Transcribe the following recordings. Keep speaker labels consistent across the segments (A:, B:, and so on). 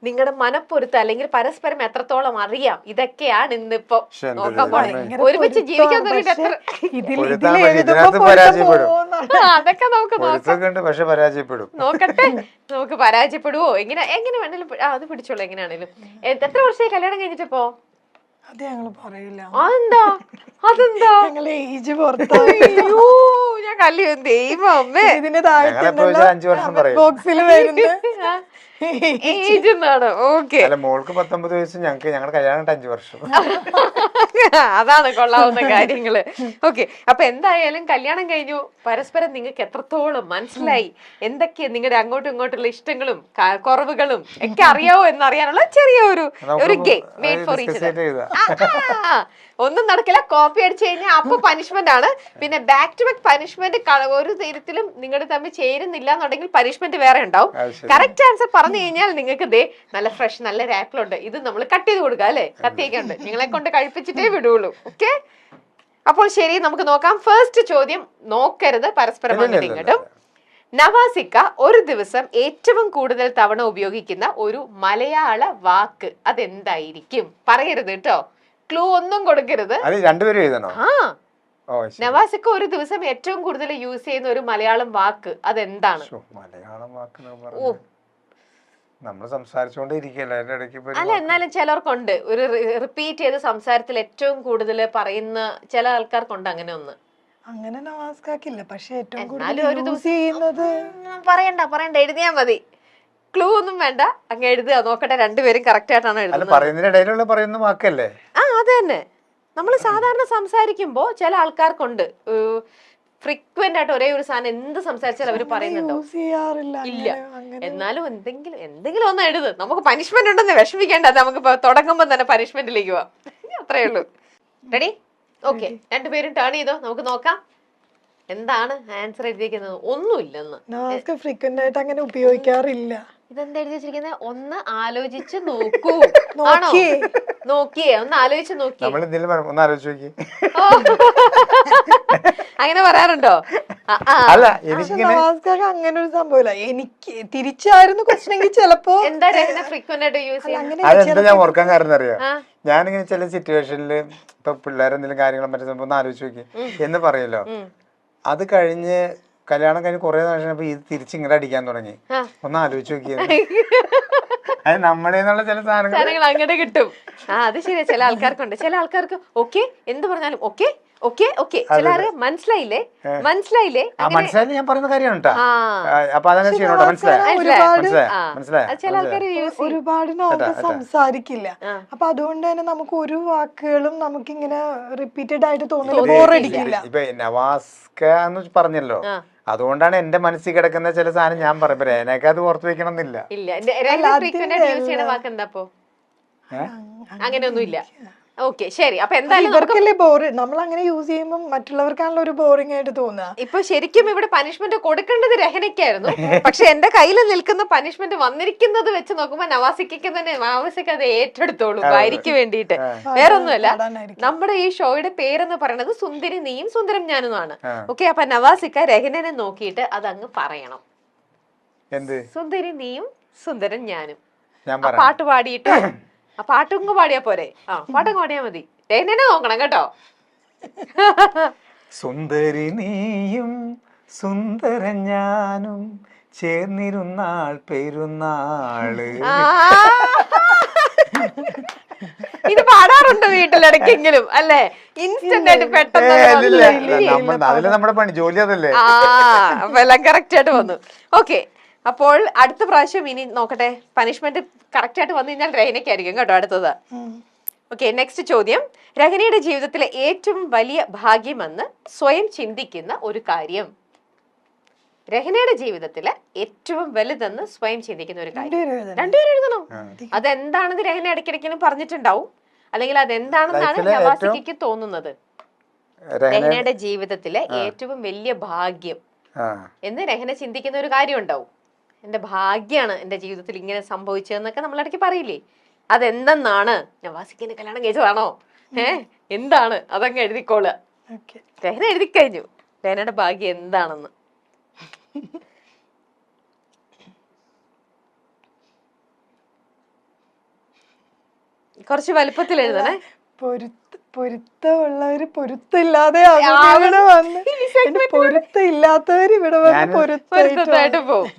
A: നിങ്ങളുടെ മനപ്പൊരുത്തം അല്ലെങ്കിൽ പരസ്പരം എത്രത്തോളം അറിയാം, ഇതൊക്കെയാണ് ഇന്നിപ്പോ നോക്കാൻ പോണേ. ഒരുമിച്ച് ജീവിക്കാൻ തുടങ്ങിയിട്ട് അതൊക്കെ നമുക്ക് നോക്കട്ടെ. നമുക്ക് പരാജയപ്പെടുവോ എങ്ങനെ വേണേലും അത് പിടിച്ചോളൂ. എങ്ങനെയാണേലും എത്ര വർഷമായി കല്യാണം കഴിഞ്ഞിട്ടിപ്പോ?
B: അത് ഞങ്ങള് പറയില്ല.
A: അതെന്താ ഞാൻ കല്ല് ദൈവം അമ്മേ
B: ഇതിന്റെ താഴെ ബോക്സിൽ വരുന്ന
A: ഏജ് എന്നാണ്. ഓക്കെ,
C: മോൾക്ക് 19 വയസ്സ്, ഞങ്ങൾക്ക് ഞങ്ങളുടെ കല്യാണം 5 വർഷം.
A: അതാണ് കൊള്ളാവുന്ന കാര്യങ്ങള്. ഓക്കെ, അപ്പൊ എന്തായാലും കല്യാണം കഴിഞ്ഞു, പരസ്പരം നിങ്ങൾക്ക് എത്രത്തോളം മനസ്സിലായി, എന്തൊക്കെയാ നിങ്ങളുടെ അങ്ങോട്ടും ഇങ്ങോട്ടുള്ള ഇഷ്ടങ്ങളും കുറവുകളും ഒക്കെ അറിയാവോ എന്നറിയാനുള്ള ചെറിയ ഒരു game made for each other. ഒന്നും നടക്കില്ല, കോപ്പി അടിച്ചു കഴിഞ്ഞാൽ അപ്പൊ പനിഷ്മെന്റ് ആണ്. പിന്നെ ബാക്ക് ടു ബാക്ക് പനിഷ്മെന്റ് ഒരു തരത്തിലും നിങ്ങളുടെ തമ്മിൽ ചേരുന്നില്ല എന്നുണ്ടെങ്കിൽ പനിഷ്മെന്റ് വേറെ ഉണ്ടാവും. കറക്റ്റ് ആൻസർ പറഞ്ഞു കഴിഞ്ഞാൽ നിങ്ങൾക്ക് ദേ നല്ല ഫ്രഷ് നല്ല രാപ്പിളുണ്ട്, ഇത് നമ്മൾ കട്ട് ചെയ്ത് കൊടുക്കുക അല്ലെ, കത്തിയൊക്കെ ഉണ്ട്, നിങ്ങളെ കൊണ്ട് കഴിപ്പിച്ചിട്ടേ വിടുള്ളൂ. ഓക്കെ, അപ്പോൾ ശരി, നമുക്ക് നോക്കാം. ഫസ്റ്റ് ചോദ്യം, നോക്കരുത് പരസ്പരം അങ്ങോട്ടും ഇങ്ങോട്ടും. നവാസിക്ക ഒരു ദിവസം ഏറ്റവും കൂടുതൽ തവണ ഉപയോഗിക്കുന്ന ഒരു മലയാള വാക്ക് അതെന്തായിരിക്കും? പറയരുത് കേട്ടോ, ക്ലൂ ഒന്നും കൊടുക്കരുത്. നവാസിക്ക ഒരു ദിവസം ഏറ്റവും കൂടുതൽ യൂസ് ചെയ്യുന്ന ഒരു മലയാളം വാക്ക് അതെന്താണ്?
C: മലയാളം വാക്ക് നമ്മൾ സംസാരിച്ചോണ്ടിരിക്കല്ലേ,
A: അല്ല എന്നാലും ചിലർക്കുണ്ട് ഒരു റിപ്പീറ്റ് ചെയ്ത് സംസാരത്തിൽ ഏറ്റവും കൂടുതൽ പറയുന്ന ചില ആൾക്കാർക്കുണ്ട് അങ്ങനെ ഒന്ന്.
B: അങ്ങനെ നവാസ്കാക്കില്ല, പക്ഷെ ഏറ്റവും
A: എന്നാലും ഒരു
B: യൂസ് ചെയ്യുന്നത്
A: പറയണ്ട എഴുതിയാ മതി, ക്ലൂ ഒന്നും വേണ്ട, അങ്ങ് എഴുതുക. നോക്കട്ടെ രണ്ടുപേരും കറക്റ്റ് ആയിട്ടാണ് എഴുതുന്നത്.
C: പറയുന്ന വാക്കല്ലേ?
A: അത് തന്നെ. നമ്മൾ സാധാരണ സംസാരിക്കുമ്പോ ചില ആൾക്കാർക്കുണ്ട് ഫ്രീക്വന്റ് ആയിട്ട് ഒരേ ഒരു സാധനം എന്ത് സംസാരിച്ചാലും അവര് പറയുന്നുണ്ടോ? ഇല്ല. എന്നാലും എന്തെങ്കിലും ഒന്ന് എഴുത്, നമുക്ക് പനിഷ്മെന്റ് ഉണ്ടെന്ന് വിഷമിക്കേണ്ട, നമുക്ക് തുടങ്ങുമ്പോ തന്നെ പനിഷ്മെന്റിലേക്ക് പോവാം. അത്രേ ഉള്ളൂ. റെഡി? ഓക്കെ, രണ്ടുപേരും ടേൺ ചെയ്തോ, നമുക്ക് നോക്കാം എന്താണ് ആൻസർ എഴുതിയിരിക്കുന്നത്. ഒന്നുമില്ലെന്ന്
B: ഫ്രീക്വന്റ് ആയിട്ട് അങ്ങനെ ഉപയോഗിക്കാറില്ല.
A: ഇതെന്താ എഴുതി വെച്ചിരിക്കുന്നത്? ഒന്ന് ആലോചിച്ച് നോക്കൂ. ആണോ? നോക്കിയേ, ഒന്ന് ആലോചിച്ച് നോക്കി. അങ്ങനെ പറയാറുണ്ടോ?
B: അങ്ങനെ ഒരു സംഭവമില്ല. എനിക്ക് തിരിച്ചായിരുന്നു ക്വസ്റ്റനെങ്കിൽ ചിലപ്പോ
A: എന്താ ഫ്രീക്വന്റ് ആയിട്ട് യൂസ് ചെയ്യാൻ?
C: അതെന്താ ഞാൻ ഓർക്കാൻ കാരണം അറിയാം, ഞാനിങ്ങനെ ചില സിറ്റുവേഷനില് ഇപ്പൊ പിള്ളേരെന്തെങ്കിലും കാര്യങ്ങളും മറ്റേ സംഭവം ഒന്ന് ആലോചിച്ച് നോക്കി എന്ന് പറയല്ലോ, അത് കഴിഞ്ഞ് കല്യാണം കഴിഞ്ഞ് കുറെ നാൾ ഇത് തിരിച്ചിങ്ങടെ അടിക്കാൻ തുടങ്ങി. ഒന്ന് ആലോചിച്ച് നോക്കിയത് അത് നമ്മുടെ ചില സാധനങ്ങൾ
A: അങ്ങനെ കിട്ടും. അത് ശരിയാ, ചില ആൾക്കാർക്കുണ്ട്. ചില ആൾക്കാർക്ക് ഓക്കെ എന്ത് പറഞ്ഞാലും ഓക്കെ ഓക്കെ ഓക്കെ, ചില മനസ്സിലായില്ലേ മനസ്സിലായില്ലേ
C: ഞാൻ പറയുന്ന കാര്യമാണ് കേട്ടോ. അപ്പൊ അതങ്ങനെ ചെയ്യണോട്ടോ,
A: ചില ആൾക്കാർ
B: ഒരുപാട് സംസാരിക്കില്ല. അപ്പൊ അതുകൊണ്ട് തന്നെ നമുക്ക് ഒരു വാക്കുകളും നമുക്ക് ഇങ്ങനെ റിപ്പീറ്റഡ് ആയിട്ട് തോന്നില്ല, ബോറടിക്കില്ല.
C: ഇപ്പൊ നവാസ്ക എന്ന് പറഞ്ഞല്ലോ, അതുകൊണ്ടാണ് എന്റെ മനസ്സിൽ കിടക്കുന്ന ചില സാധനം ഞാൻ പറയുമ്പോ അതിനൊക്കെ അത് ഓർത്ത് വെക്കണം എന്നില്ല.
A: അങ്ങനെയൊന്നും ഇല്ല. ഓക്കെ ശരി, അപ്പൊ എന്തായാലും
B: നമ്മൾ അങ്ങനെ യൂസ് ചെയ്യുമ്പോൾ മറ്റുള്ളവർക്കാണല്ലോ ഒരു ബോറിംഗ് ആയിട്ട് തോന്നുക.
A: ഇപ്പൊ ശരിക്കും ഇവിടെ പനിഷ്മെന്റ് കൊടുക്കേണ്ടത് രഹനയ്ക്കായിരുന്നു, പക്ഷെ എന്റെ കയ്യിൽ നിൽക്കുന്ന പനിഷ്മെന്റ് വന്നിരിക്കുന്നത് വെച്ച് നോക്കുമ്പോ നവാസിക്ക് തന്നെ നവാസിക്ക് അത് ഏറ്റെടുത്തോളൂ ഭാര്യയ്ക്ക് വേണ്ടിയിട്ട്. വേറൊന്നുമല്ല, നമ്മുടെ ഈ ഷോയുടെ പേരെന്ന് പറയുന്നത് സുന്ദരി നീയും സുന്ദരം ഞാനുമാണ്. ഓക്കെ, അപ്പൊ നവാസിക്ക രഹനനെ നോക്കിയിട്ട് അതങ്ങ് പറയണം. സുന്ദരി നീയും സുന്ദരൻ ഞാനും. പാട്ട് പാടിയിട്ട് ആ പാട്ടങ്ങ് പാടിയാ പോരെ? പാട്ടങ്ങ് പാടിയാ മതി. രഹനനെ നോക്കണം കേട്ടോ.
C: സുന്ദരി നീയും സുന്ദരൻ ഞാനും ചേർന്നിരുന്നാൾ പെരുന്നാള്.
A: ഇത് പാടാറുണ്ട് വീട്ടിലിടയ്ക്കെങ്കിലും അല്ലേ? ഇൻസ്റ്റന്റ് ആയിട്ട് പെട്ടെന്ന്
C: നമ്മുടെ പണി ജോലി അതല്ലേ.
A: അപ്പൊ എല്ലാം കറക്റ്റ് ആയിട്ട് വന്നു. ഓക്കെ, അപ്പോൾ അടുത്ത പ്രാവശ്യം ഇനി നോക്കട്ടെ, പനിഷ്മെന്റ് കറക്റ്റ് ആയിട്ട് വന്നു കഴിഞ്ഞാൽ രഹനയ്ക്കായിരിക്കും കേട്ടോ അടുത്തത്. ഓക്കെ, നെക്സ്റ്റ് ചോദ്യം. രഹനയുടെ ജീവിതത്തിലെ ഏറ്റവും വലിയ ഭാഗ്യമെന്ന് സ്വയം ചിന്തിക്കുന്ന ഒരു കാര്യം. രഹനയുടെ ജീവിതത്തിലെ ഏറ്റവും വലുതെന്ന് സ്വയം ചിന്തിക്കുന്ന ഒരു കാര്യം. രണ്ടുപേരും എഴുതണം. അതെന്താണെന്ന് രഹന ഇടയ്ക്കിടയ്ക്കിനും പറഞ്ഞിട്ടുണ്ടാവും, അല്ലെങ്കിൽ അതെന്താണെന്നാണ് നവാസിക്ക് തോന്നുന്നത്. രഹനയുടെ ജീവിതത്തിലെ ഏറ്റവും വലിയ ഭാഗ്യം എന്ന് രഹന ചിന്തിക്കുന്ന ഒരു കാര്യം ഉണ്ടാവും. എന്റെ ഭാഗ്യാണ് എന്റെ ജീവിതത്തിൽ ഇങ്ങനെ സംഭവിച്ചതെന്നൊക്കെ നമ്മളിടയ്ക്ക് പറയില്ലേ, അതെന്തെന്നാണ്? നവാസിക്കിന്റെ കല്യാണം കഴിച്ചതാണോ? എന്താണ്? അതങ്ങ് എഴുതിക്കോള്. രഹന എഴുതി കഴിഞ്ഞു രഹനയുടെ ഭാഗ്യം എന്താണെന്ന്. കുറച്ച് വലുപ്പത്തിൽ എഴുതണേ.
B: പൊരുത്തമുള്ളവര് പൊരുത്തില്ലാതെ ഇവിടെ വന്ന് പൊരുത്തില്ലാത്തവര് ഇവിടെ വന്ന്
A: പൊരുത്തമായിട്ട് പോവും.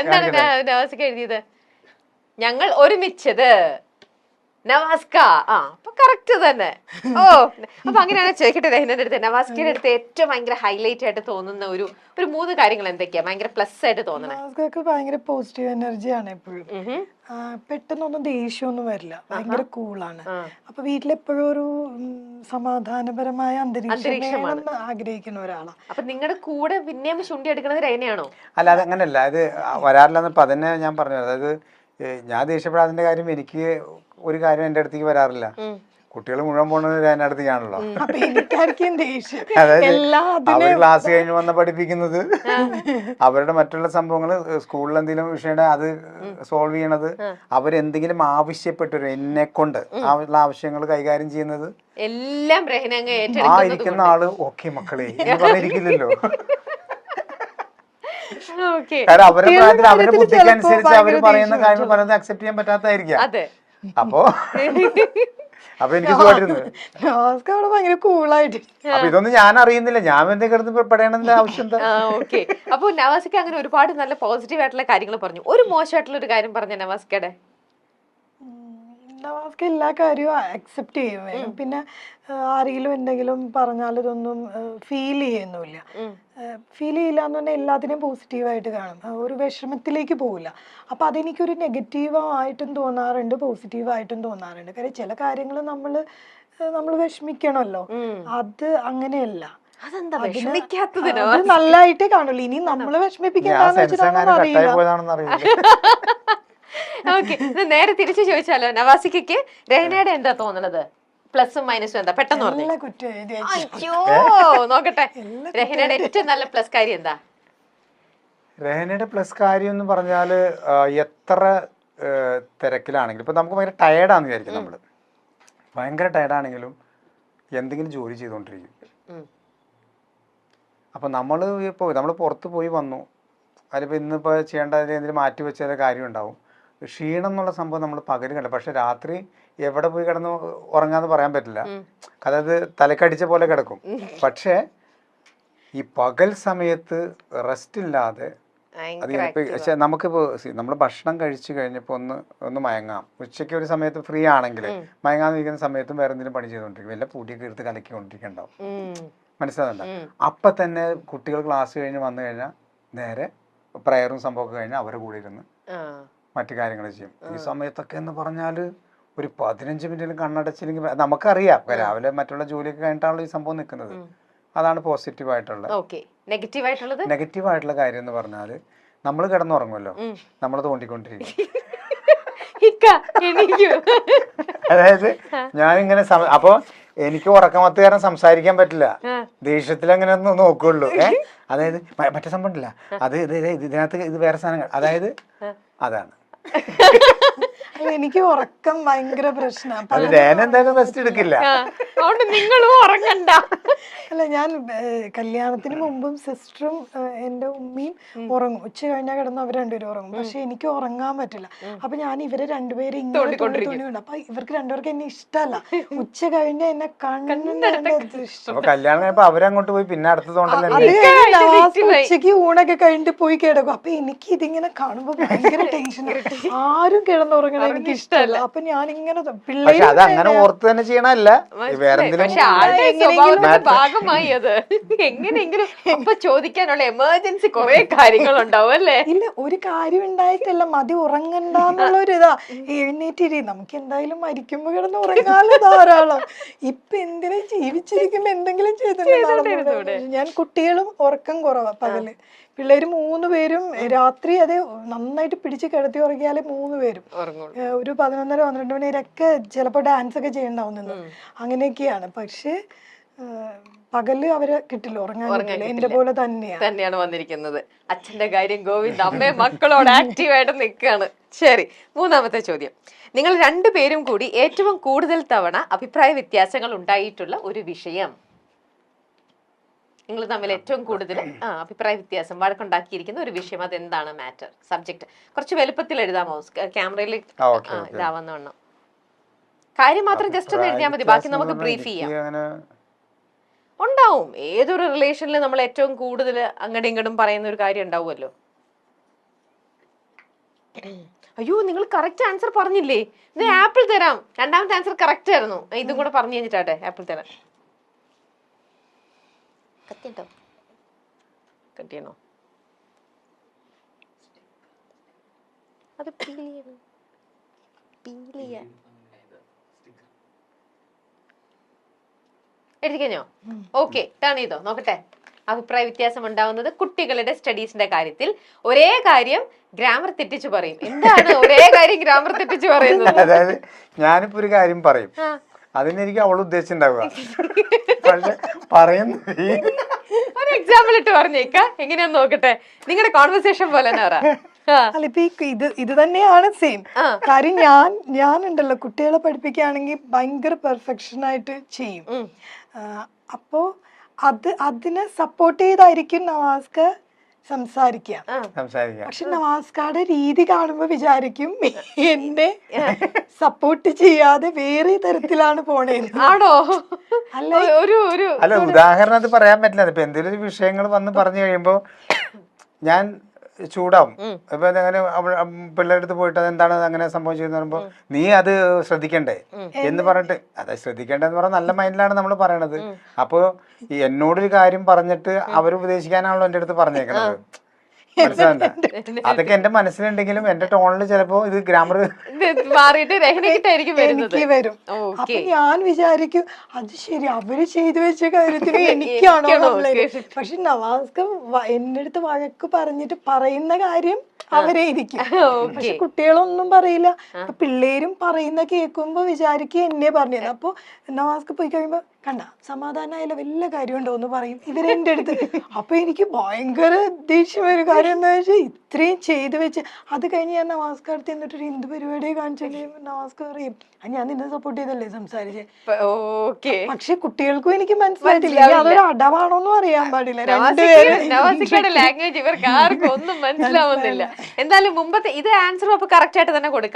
A: എന്താണ് നവാസ്ക എഴുതിയത്? ഞങ്ങൾ ഒരുമിച്ചത്. നവാസ്ക. അപ്പൊ കറക്റ്റ് തന്നെ. ഓ, അപ്പൊ അങ്ങനെയാണ് ചോദിക്കട്ടെ രഹ്നയുടെ അടുത്ത്, നവാസ്കയുടെ അടുത്ത് ഏറ്റവും ഭയങ്കര ഹൈലൈറ്റ് ആയിട്ട് തോന്നുന്ന ഒരു 3 കാര്യങ്ങൾ എന്തൊക്കെയാ ഭയങ്കര പ്ലസ് ആയിട്ട് തോന്നണേ?
B: നവാസ്കക്ക് ഭയങ്കര പോസിറ്റീവ് എനർജിയാണ് എപ്പോഴും. പെട്ടെന്നൊന്നും ദേഷ്യമൊന്നും വരില്ല, ഭയങ്കര കൂളാണ്. അപ്പൊ വീട്ടിലെപ്പോഴും ഒരു സമാധാനപരമായ അന്തരീക്ഷം ആഗ്രഹിക്കുന്ന ഒരാളാണ്.
A: അപ്പൊ നിങ്ങളുടെ കൂടെ പിന്നെയും ചുണ്ടി എടുക്കുന്നത് രഹ്നയാണോ?
C: അല്ല, അത് അങ്ങനല്ല, ഇത് വരാറില്ല. അപ്പൊ അതന്നെ ഞാൻ പറഞ്ഞത്. അതായത് ഞാൻ ദേഷ്യപ്പെടാതിന്റെ കാര്യം, എനിക്ക് ഒരു കാര്യം എന്റെ അടുത്തേക്ക് വരാറില്ല. കുട്ടികൾ മുഴുവൻ പോകുന്നത് എൻ്റെ അടുത്തേക്കാണല്ലോ. അതായത് അവർ ക്ലാസ് കഴിഞ്ഞ് വന്ന് പഠിപ്പിക്കുന്നത്, അവരുടെ മറ്റുള്ള സംഭവങ്ങൾ, സ്കൂളിൽ എന്തെങ്കിലും വിഷയം അത് സോൾവ് ചെയ്യണത്, അവരെന്തെങ്കിലും ആവശ്യപ്പെട്ടു എന്നെ കൊണ്ട് ഉള്ള ആവശ്യങ്ങൾ കൈകാര്യം ചെയ്യുന്നത്
A: എല്ലാം
C: ഇരിക്കുന്ന ആള് ഓക്കെ മക്കളെ എന്ന് പറഞ്ഞിരിക്കില്ലല്ലോ. കാരണം അവരുടെ പ്രായത്തിൽ അവരുടെ ബുദ്ധിക്ക് അനുസരിച്ച് അവർ പറയുന്ന കാര്യങ്ങൾ പറയുന്നത് അക്സെപ്റ്റ് ചെയ്യാൻ പറ്റാത്തായിരിക്കാം. അപ്പൊ എനിക്ക്
B: ഭയങ്കര കൂളായിട്ട്.
C: അപ്പൊ ഇതൊന്നും ഞാൻ അറിയുന്നില്ല, ഞാൻ എന്തെങ്കിലും കിടന്ന് പെടേണ്ട ആവശ്യം എന്താ?
A: ഓക്കെ. അപ്പൊ നവാസ്ക അങ്ങനെ ഒരുപാട് നല്ല പോസിറ്റീവ് ആയിട്ടുള്ള കാര്യങ്ങൾ പറഞ്ഞു. ഒരു മോശമായിട്ടുള്ള ഒരു കാര്യം പറഞ്ഞ നവാസ്കയുടെ?
B: നവാസ്ക എല്ലാ കാര്യവും അക്സെപ്റ്റ് ചെയ്യും വേണം. പിന്നെ ആരെങ്കിലും എന്തെങ്കിലും പറഞ്ഞാൽ ഇതൊന്നും ഫീൽ ചെയ്യുന്നില്ല. ഫീൽ ചെയ്യില്ല എന്ന് പറഞ്ഞാൽ എല്ലാത്തിനെയും പോസിറ്റീവായിട്ട് കാണും, ഒരു വിഷമത്തിലേക്ക് പോകില്ല. അപ്പം അതെനിക്കൊരു നെഗറ്റീവായിട്ടും തോന്നാറുണ്ട്, പോസിറ്റീവായിട്ടും തോന്നാറുണ്ട്. കാര്യം ചില കാര്യങ്ങൾ നമ്മൾ വിഷമിക്കണമല്ലോ, അത് അങ്ങനെയല്ല. അത് നല്ലതായിട്ടേ കാണുള്ളൂ. ഇനി നമ്മള് വിഷമിപ്പിക്കാന്ന് വെച്ചിട്ടാണെന്ന് അറിയില്ല.
A: ഓക്കെ, നേരെ തിരിച്ചു ചോദിച്ചാലോ, നവാസിക്ക് രഹ്നയുടെ എന്താ തോന്നുന്നത്? പ്ലസും മൈനസും എന്താ? പെട്ടെന്ന് അയ്യോ നോക്കട്ടെ, രഹ്നയുടെ ഏറ്റവും നല്ല പ്ലസ് കാര്യം എന്താ?
C: രഹ്നയുടെ പ്ലസ് കാര്യം എന്ന് പറഞ്ഞാല് എത്ര തിരക്കിലാണെങ്കിലും, ഇപ്പൊ നമുക്ക് ഭയങ്കര ടയർഡാന്ന് വിചാരിക്കും, നമ്മള് ഭയങ്കര ടയർഡാണെങ്കിലും എന്തെങ്കിലും ജോലി ചെയ്തുകൊണ്ടിരിക്കും. അപ്പൊ നമ്മൾ പുറത്ത് പോയി വന്നു, അതിലിപ്പോൾ ഇന്നിപ്പോൾ ചെയ്യേണ്ട എന്തെങ്കിലും മാറ്റി വെച്ച കാര്യം ഉണ്ടാവും. ക്ഷീണം എന്നുള്ള സംഭവം നമ്മൾ പകല് കണ്ട, പക്ഷെ രാത്രി എവിടെ പോയി കിടന്ന് ഉറങ്ങാന്ന് പറയാൻ പറ്റില്ല. അതായത് തലക്കടിച്ച പോലെ കിടക്കും. പക്ഷെ ഈ പകൽ സമയത്ത് റെസ്റ്റ് ഇല്ലാതെ പക്ഷെ നമുക്കിപ്പോൾ നമ്മൾ ഭക്ഷണം കഴിച്ചു കഴിഞ്ഞപ്പോൾ ഒന്ന് മയങ്ങാം. ഉച്ചയ്ക്ക് ഒരു സമയത്ത് ഫ്രീ ആണെങ്കിൽ മയങ്ങാന്നിരിക്കുന്ന സമയത്തും വേറെ എന്തെങ്കിലും പണി ചെയ്തുകൊണ്ടിരിക്കും, വല്ല പൂട്ടിയൊക്കെ എടുത്ത് കലക്കിക്കൊണ്ടിരിക്കണ്ടാവും. മനസ്സിലാകുന്നുണ്ടോ? അപ്പം തന്നെ കുട്ടികൾ ക്ലാസ് കഴിഞ്ഞ് വന്നു കഴിഞ്ഞാൽ നേരെ പ്രയറും സംഭവമൊക്കെ കഴിഞ്ഞാൽ അവരുടെ കൂടെ ഇരുന്ന് മറ്റു കാര്യങ്ങൾ ചെയ്യും. ഈ സമയത്തൊക്കെ എന്ന് പറഞ്ഞാൽ ഒരു 15 മിനിറ്റിലും കണ്ണടച്ചില്ലെങ്കിൽ നമുക്കറിയാം രാവിലെ മറ്റുള്ള ജോലിയൊക്കെ കഴിഞ്ഞിട്ടാണല്ലോ ഈ സംഭവം നിൽക്കുന്നത്. അതാണ് പോസിറ്റീവ് ആയിട്ടുള്ള. നെഗറ്റീവ് ആയിട്ടുള്ള കാര്യം എന്ന് പറഞ്ഞാൽ നമ്മൾ കിടന്നുറങ്ങുമല്ലോ, നമ്മൾ തോണ്ടിക്കൊണ്ടിരിക്കും. അതായത് ഞാനിങ്ങനെ അപ്പൊ എനിക്ക് ഉറക്കമത്ത് കാരണം സംസാരിക്കാൻ പറ്റില്ല, ദേഷ്യത്തിൽ അങ്ങനെ ഒന്ന് നോക്കുള്ളൂ. അതായത് മറ്റേ സംഭവം ഇല്ല, അത് ഇതിനകത്ത് ഇത് വേറെ സാധനങ്ങൾ, അതായത് അതാണ്.
B: എനിക്ക് ഉറക്കം ഭയങ്കര പ്രശ്നമാണ്.
C: എന്തായാലും റെസ്റ്റ് എടുക്കില്ല,
A: നിങ്ങളും ഉറങ്ങണ്ട.
B: അല്ല, ഞാൻ കല്യാണത്തിന് മുമ്പും സിസ്റ്ററും എൻ്റെ ഉമ്മയും ഉറങ്ങും, ഉച്ച കഴിഞ്ഞാൽ കിടന്ന് അവർ രണ്ടുപേരും ഉറങ്ങും. പക്ഷെ എനിക്ക് ഉറങ്ങാൻ പറ്റില്ല. അപ്പൊ ഞാൻ ഇവരെ രണ്ടുപേരും ഇങ്ങനെ തോന്നിക്കൊണ്ട്, അപ്പൊ ഇവർക്ക് രണ്ടുപേർക്ക് എന്നെ ഇഷ്ടമല്ല. ഉച്ച കഴിഞ്ഞ എന്നെ
C: കല്യാണം കഴിഞ്ഞപ്പോ അവരങ്ങോട്ട് പോയി, പിന്നെ അടുത്തതുകൊണ്ടല്ലേ
B: ഉച്ചക്ക് ഊണൊക്കെ കഴിഞ്ഞിട്ട് പോയി കിടക്കും. അപ്പൊ എനിക്ക് ഇതിങ്ങനെ കാണുമ്പോ ഭയങ്കര ടെൻഷൻ. ആരും കിടന്നുറങ്ങണം എനിക്ക് ഇഷ്ടമല്ല. അപ്പൊ ഞാനിങ്ങനെ
C: പിള്ളേർ അങ്ങനെ ഓർത്ത് തന്നെ ചെയ്യണല്ല, വേറെ
A: ഭാഗമായി അത് എങ്ങനെയെങ്കിലും അപ്പൊ ചോദിക്കാനുള്ള എമർജൻസി കുറെ കാര്യങ്ങളുണ്ടാവും അല്ലേ?
B: ഇല്ല, ഒരു കാര്യം ഉണ്ടായിട്ടല്ല, മതി ഉറങ്ങണ്ടെന്നുള്ളൊരു ഇതാ. എഴുന്നേറ്റിരി, നമുക്ക് എന്തായാലും മരിക്കുമ്പോ കിടന്ന് ഉറങ്ങാലോ ധാരാളം. ഇപ്പൊ എന്തിനാ ജീവിച്ചിരിക്കുമ്പോ എന്തെങ്കിലും ചെയ്തിട്ടുണ്ടോ? ഞാൻ കുട്ടികളും ഉറക്കം കുറവാ പകല്. പിള്ളേര് 3 പേരും രാത്രി അത് നന്നായിട്ട് പിടിച്ച് കിടത്തി ഉറങ്ങിയാലേ 3 പേരും ഒരു 11:30-12 മണി വരെയൊക്കെ ചിലപ്പോ ഡാൻസ് ഒക്കെ ചെയ്യണ്ടാവുന്നു, അങ്ങനെയൊക്കെയാണ്. പക്ഷെ പകല് അവരെ കിട്ടില്ല, ഉറങ്ങാൻ എന്റെ പോലെ തന്നെയാണ്
A: വന്നിരിക്കുന്നത്. അച്ഛന്റെ കാര്യം ഗോവിന്ദ്, അമ്മയും മക്കളോട് ആക്റ്റീവായിട്ട് നിൽക്കുകയാണ്. ശരി, 3ാമത്തെ ചോദ്യം. നിങ്ങൾ 2 പേരും കൂടി ഏറ്റവും കൂടുതൽ തവണ അഭിപ്രായ വ്യത്യാസങ്ങൾ ഉണ്ടായിട്ടുള്ള ഒരു വിഷയം. നിങ്ങൾ തമ്മിൽ ഏറ്റവും കൂടുതൽ അഭിപ്രായ വ്യത്യാസം വഴക്കുണ്ടാക്കിയിരിക്കുന്ന ഒരു വിഷയം, അതെന്താണ്? മാറ്റർ, സബ്ജക്ട് കുറച്ച് വലുപ്പത്തിൽ എഴുതാമോ? ക്യാമറയിൽ ഇതാവുന്ന വണ്ണം കാര്യം മാത്രം ജസ്റ്റ് ഒന്ന് എഴുതിയാൽ മതി, ബാക്കി നമുക്ക് ബ്രീഫ് ചെയ്യാം. ഉണ്ടാവും, ഏതൊരു റിലേഷനിൽ നമ്മൾ ഏറ്റവും കൂടുതൽ അങ്ങോട്ടും ഇങ്ങോട്ടും പറയുന്ന ഒരു കാര്യം ഉണ്ടാവുമല്ലോ. അയ്യോ, നിങ്ങൾ കറക്റ്റ് ആൻസർ പറഞ്ഞില്ലേ? ഇത് ആപ്പിൾ തരാം. രണ്ടാമത്തെ ആൻസർ കറക്റ്റ് ആയിരുന്നു. ഇതും കൂടെ പറഞ്ഞു കഴിഞ്ഞിട്ടാട്ടെ ആപ്പിൾ തരാം. കത്തിയോ? കത്തിയണോ? അത് എഴുതി കഴിഞ്ഞോ? ഓക്കെ, ടേൺ ചെയ്തോ, നോക്കട്ടെ. അഭിപ്രായ വ്യത്യാസം ഉണ്ടാവുന്നത് കുട്ടികളുടെ സ്റ്റഡീസിന്റെ കാര്യത്തിൽ. ഒരേ കാര്യം ഗ്രാമർ തെറ്റിച്ച് പറയും. എന്താണ് ഒരേ കാര്യം ഗ്രാമർ തെറ്റിച്ച് പറയുന്നത്?
C: അതായത് ഞാനിപ്പോ ഒരു കാര്യം പറയും, അതിനെനിക്ക് അവൾ ഉദ്ദേശിച്ചുണ്ടാവുക, പക്ഷെ പറയുന്ന
A: ഒരു എക്സാമ്പിൾ ഇട്ട് പറഞ്ഞേക്ക, എങ്ങനെയാന്ന് നോക്കട്ടെ. നിങ്ങളുടെ കോൺവെർസേഷൻ പോലെ തന്നെ പറ.
B: അല്ല, ഇപ്പൊ ഇത് തന്നെയാണ് സെയിം കാര്യം. ഞാനുണ്ടല്ലോ കുട്ടികളെ പഠിപ്പിക്കുകയാണെങ്കിൽ ഭയങ്കര പെർഫെക്ഷൻ ആയിട്ട് ചെയ്യും. അപ്പോ അതിനെ സപ്പോർട്ട് ചെയ്തായിരിക്കും നവാസ്ക സംസാരിക്കുക. പക്ഷെ നവാസ്കയുടെ രീതി കാണുമ്പോ വിചാരിക്കും എന്നെ സപ്പോർട്ട് ചെയ്യാതെ വേറെ തരത്തിലാണ് പോണേന്ന്.
A: ആണോ?
C: അല്ല, ഉദാഹരണം അത് പറയാൻ പറ്റില്ല. ഇപ്പൊ എന്തെങ്കിലും ഒരു വിഷയങ്ങൾ വന്ന് പറഞ്ഞു കഴിയുമ്പോ ഞാൻ ചൂടാവും. ഇപ്പൊ അങ്ങനെ പിള്ളേരുടെ അടുത്ത് പോയിട്ട് അതെന്താണ് അങ്ങനെ സംഭവിച്ചതെന്ന് പറയുമ്പോ നീ അത് ശ്രദ്ധിക്കണ്ടേ എന്ന് പറഞ്ഞിട്ട്, അത് ശ്രദ്ധിക്കേണ്ടതെന്ന് പറഞ്ഞാൽ നല്ല മൈൻഡിലാണ് നമ്മൾ പറയണത്. അപ്പൊ എന്നോടൊരു കാര്യം പറഞ്ഞിട്ട് അവർ ഉപദേശിക്കാനാണല്ലോ എന്റെ അടുത്ത് പറഞ്ഞേക്കണത്. മനസ്സിലാണ്ട? അതൊക്കെ എന്റെ മനസ്സിലുണ്ടെങ്കിലും എന്റെ ടോണിൽ ചിലപ്പോ ഇത് ഗ്രാമർ
A: മാറിയിട്ട്
B: എനിക്ക് വരും. അപ്പൊ ഞാൻ വിചാരിക്കും അത് ശരി, അവര് ചെയ്തു വെച്ച കാര്യത്തിന് എനിക്കാണോ കംപ്ലൈന്റ്. പക്ഷെ നവാസ്ക എന്റെ അടുത്ത് വഴക്ക് പറഞ്ഞിട്ട് പറയുന്ന കാര്യം അവരെ ഇരിക്കും, പക്ഷെ കുട്ടികളൊന്നും പറയില്ല. അപ്പൊ പിള്ളേരും പറയുന്ന കേൾക്കുമ്പോ വിചാരിക്കും എന്നെ പറഞ്ഞത്. അപ്പൊ നവാസ്ക പോയി കഴിയുമ്പോ കണ്ട സമാധാനമായാലും വല്ല കാര്യം ഉണ്ടോ എന്ന് പറയും ഇവരെന്റെ അടുത്ത്. അപ്പൊ എനിക്ക് ഭയങ്കര ദേഷ്യം ഒരു കാര്യം എന്താ വെച്ചാൽ ഇത്രയും ചെയ്തു വെച്ച് അത് കഴിഞ്ഞ് ഞാൻ നവാസ്ക അടുത്ത് എന്നിട്ടൊരു എന്ത് പരിപാടിയെ കാണിച്ചു നവാസ്ക പറയും ഞാൻ നിന്നെ സപ്പോർട്ട് ചെയ്തല്ലേ സംസാരിച്ചേ. പക്ഷെ കുട്ടികൾക്കും എനിക്ക് മനസ്സിലായിട്ടില്ല അതൊരു അടവാണോന്നും അറിയാൻ പാടില്ല.
A: ലാംഗ്വേജ് ഇവർക്ക് ആർക്കും ഒന്നും മനസ്സിലാവുന്നില്ല. എന്തായാലും മുമ്പത്തെ ഇത് ആൻസറും അപ്പൊ കറക്റ്റ് ആയിട്ട് തന്നെ കൊടുക്കാം.